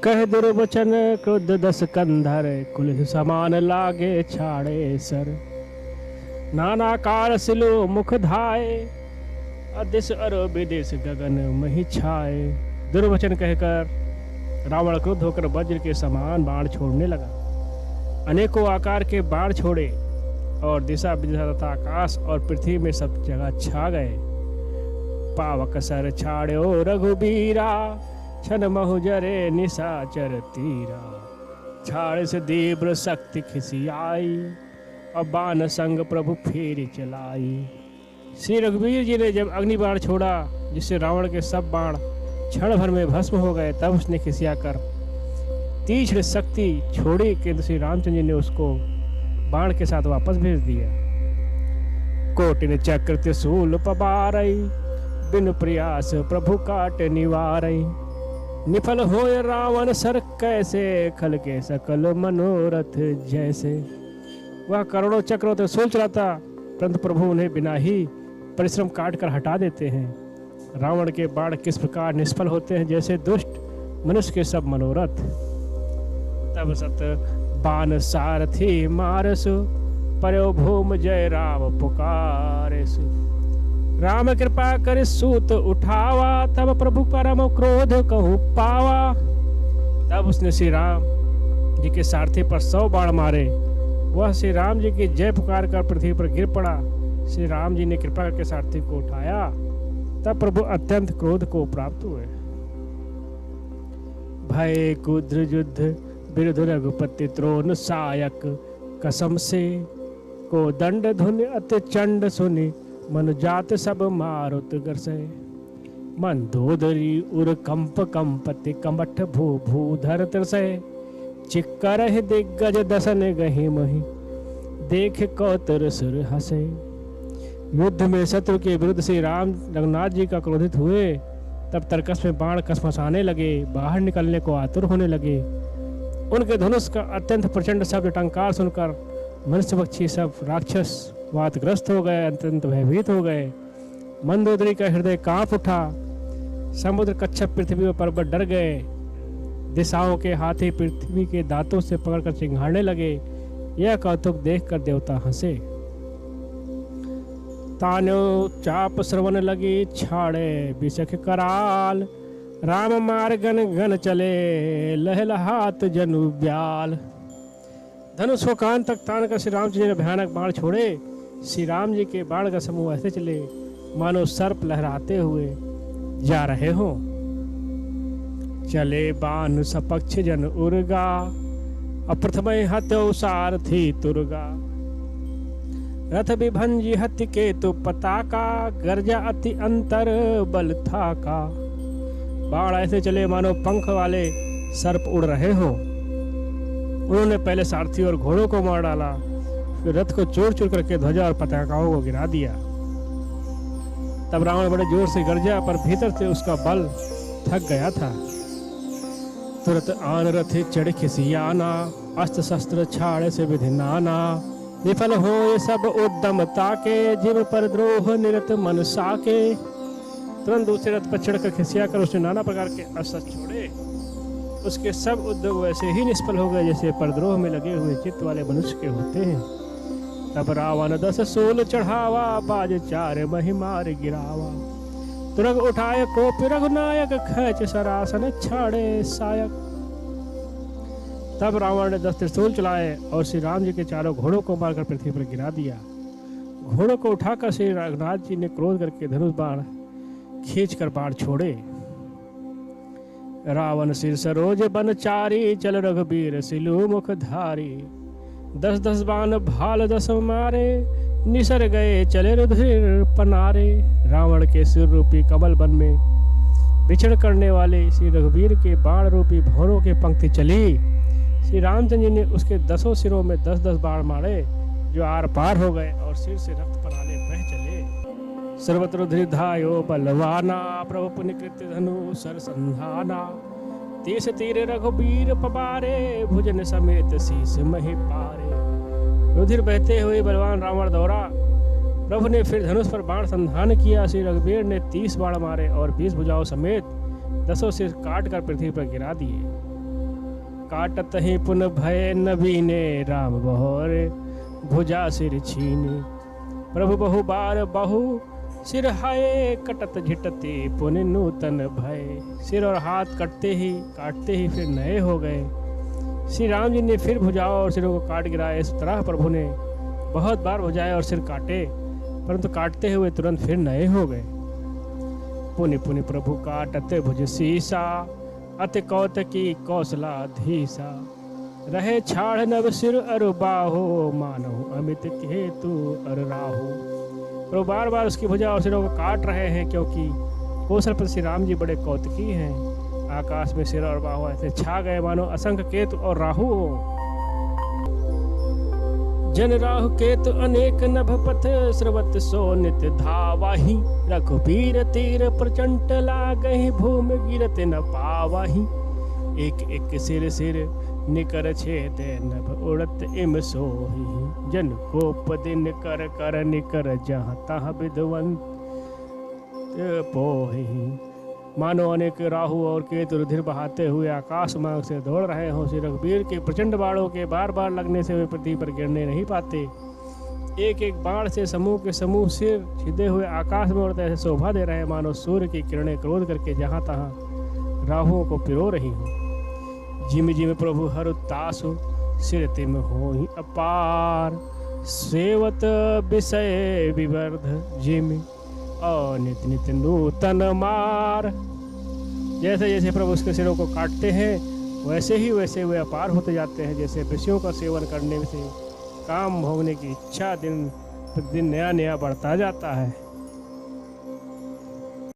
कह दुर्वचन क्रुद्ध दस कंधर, कुल समान लागे छाड़े सर। नाना कार सिलो मुख धाए, अदिश अरो विदिश गगन मही छाए। दुर्वचन कहकर रावण क्रुद्ध होकर वज्र के समान बाण छोड़ने लगा। अनेकों आकार के बाण छोड़े और दिशा विदिशा तथा आकाश और पृथ्वी में सब जगह छा गए। पावक सर छाड़ो रघुबीरा, छन महु जरे निशाचर तीरा। छाड़ से दीव्र शक्ति खिसियाई, और बाण संग प्रभु फेरी चलाई। श्री रघुवीर जी ने जब अग्नि बाण छोड़ा जिससे रावण के सब बाण क्षण भर में भस्म हो गए, तब उसने खिसिया कर तीक्ष्ण शक्ति छोड़ी, किंतु श्री रामचंद्र जी ने उसको बाण के साथ वापस भेज दिया। कोटिन चक्र त्रिशूल पबारई, बिन प्रयास प्रभु काट निवारई। निफल होय रावण सर कैसे, खल के सकल मनोरथ जैसे। वह करोड़ों चक्रों त्रिशूल चलाता, परंतु प्रभु उन्हें बिना ही परिश्रम काट कर हटा देते हैं। रावण के बाण किस प्रकार निष्फल होते हैं, जैसे दुष्ट मनुष्य के सब मनोरथ। तब सत बाण सारथी मारसु, पर्यो भूम जय राम पुकारसु। राम कृपा कर सूत उठावा, तब प्रभु परम क्रोध कहूँ पावा। तब उसने श्री राम जी के सारथी पर 100 बाण मारे। वह श्री राम जी की जय पुकार कर पृथ्वी पर गिर पड़ा। श्री राम जी ने कृपा करके सारथी को उठाया, तब प्रभु अत्यंत क्रोध को प्राप्त हुए। भय कुद्र युद्ध बिरुद रघुपति त्रोन सायक, कसम से को दंड धुनि अति चंड सुनि। मन जात सब मारुत गरसे, मंदोदरी उर कंप कंपति कमठ भू भूधर तरसे। चिक्कर दिग्गज दसन गही मही, देख कौतर सुर हसे। युद्ध में शत्रु के विरुद्ध श्री राम रघुनाथ जी का क्रोधित हुए, तब तरकस में बाण कसमसाने लगे, बाहर निकलने को आतुर होने लगे। उनके धनुष का अत्यंत प्रचंड शब्द टंकार सुनकर मनुष्य पक्षी सब राक्षस वातग्रस्त हो गए, अत्यंत भयभीत हो गए। मंदोदरी का हृदय कांप उठा, समुद्र कच्छप पृथ्वी और पर्वत डर गए। दिशाओं के हाथी पृथ्वी के दांतों से पकड़कर चिंघाड़ने लगे। यह कौतुक देखकर देवता हंसे। तानो चाप श्रवण लगी, छाड़े बिसख कराल। राम मार्गन गन चले, लहलहात जनु ब्याल। धनुष को कान तक तान कर श्री राम जी ने भयानक बाण छोड़े। श्री राम जी के बाण का समूह ऐसे चले मानो सर्प लहराते हुए जा रहे हो। चले बाण सपक्ष जन उर्गा, अप्रथम हत्यो सारथी तुर्गा। रथ विभंजी हत्ति केतु पताका, गर्जा अति अंतर बल था का। बाण ऐसे चले मानो पंख वाले सर्प उड़ रहे हो। उन्होंने पहले सारथी और घोड़ों को मार डाला, फिर रथ को चूर चूर करके ध्वजा और पताकाओं को गिरा दिया। तब रावण बड़े जोर से गरजा, पर भीतर से उसका बल थक गया था। तुरंत आन रथ चढ़ खिसियाना, अस्त्र शस्त्र छाड़े से विधि नाना। विफल हो ये सब उद्यम ताके, जीव पर द्रोह निरत मन साके। तुरंत दूसरे रथ पर चढ़कर खिसिया कर उसने नाना प्रकार के अस्त्र छोड़े। उसके सब उद्योग वैसे ही निष्फल हो गए जैसे परद्रोह में लगे हुए चित्त वाले मनुष्य के होते हैं। तब रावण 10 सूल चढ़ावा, बाज 4 महिमार गिरावा। तुरग उठाए कोप रघुनायक, खैच सरासन छाड़े सायक। तब रावण ने 10 त्रिशूल चलाए और श्री राम जी के चारों घोड़ों को मारकर पृथ्वी पर गिरा दिया। घोड़ों को उठाकर श्री रघुनाथ जी ने क्रोध करके धनुष बाण खींचकर बाण छोड़े। रावण सिर सरोज बनचारी, चल रघुबीर सिलु मुख धारी। 10 बाण भाल 10 मारे, निसर गए चले रुधिर पनारे। रावण के सिर रूपी कमल वन में विचरण करने वाले श्री रघुबीर के बाण रूपी भौरों की पंक्ति चली। श्री रामचंद्र जी ने उसके 10 सिरों में 10 बाण मारे, जो आर पार हो गए और सिर से रक्त पनाले बह चले। सर्वत्र धृधायो बलवाना, प्रभु पुनिकृत धनु सर संधाना। तीस तीर रघुबीर पबारे, भुजन समेत शीस मही पारे। रुधिर बहते हुए बलवान रावण दौड़ा। प्रभु ने फिर धनुष पर बाण संधान किया। श्री रघुबीर ने 30 बाण मारे और 20 भुजाओं समेत 10 सिर काट कर पृथ्वी पर गिरा दिए। काटत ही पुन भय नवीने, राम बहोरे भुजा सिर छीने। प्रभु बहु बार बहु सिर हाय, कटत झिटते पुन नूतन भय। सिर और हाथ काटते ही फिर नए हो गए। श्री राम जी ने फिर भुजाओं और सिरों को काट गिराया। इस तरह प्रभु ने बहुत बार भुजाए और सिर काटे, परंतु काटते हुए तुरंत फिर नए हो गए। पुनि पुनि प्रभु काटते भुज सीसा, अति कौतकी कौशलाधीसा। रहे छाड़ नव सिर अरु बाहो, मानो अमित केतु अर राहु। प्रभु बार बार उसकी भुजा और सिरों को काट रहे हैं, क्योंकि कौशलपति श्री राम जी बड़े कौतकी हैं। आकाश में सिर और बाहु ऐसे छा गए मानो असंख्य केतु और राहु हो। जन राहु केतु अनेक नभ पथ, स्रवत सो नित धावाही। रघुबीर तीर प्रचंड लागहि, भूमि गिरत न पावाही। एक एक सिर सिर निकर छेद नभ, उड़त इम सोही। जन कोप दिन कर कर निकर, जहाँ तहाँ विधवंत पोही। मानो अनेक राहु और केतु रुधिर बहाते हुए आकाश मार्ग से दौड़ रहे हों। श्री रघुबीर के प्रचंड बाणों के बार बार लगने से वे पृथ्वी पर गिरने नहीं पाते। एक एक बाण से समूह के समूह सिर छिदे हुए आकाश में उड़ते ऐसे शोभा दे रहे हैं, मानो सूर्य की किरणें क्रोध करके जहाँ तहाँ राहुओं को पिरो रही हों। जिम जिम प्रभु हर तासु, सिर तिम होहि अपार। सेवत विषय विवर्ध जिम, और नित नित नूतन मार। जैसे जैसे प्रभु उसके सिरों को काटते हैं, वैसे ही वैसे वे अपार होते जाते हैं। जैसे विषयों का सेवन करने से काम भोगने की इच्छा दिन प्रतिदिन नया नया बढ़ता जाता है।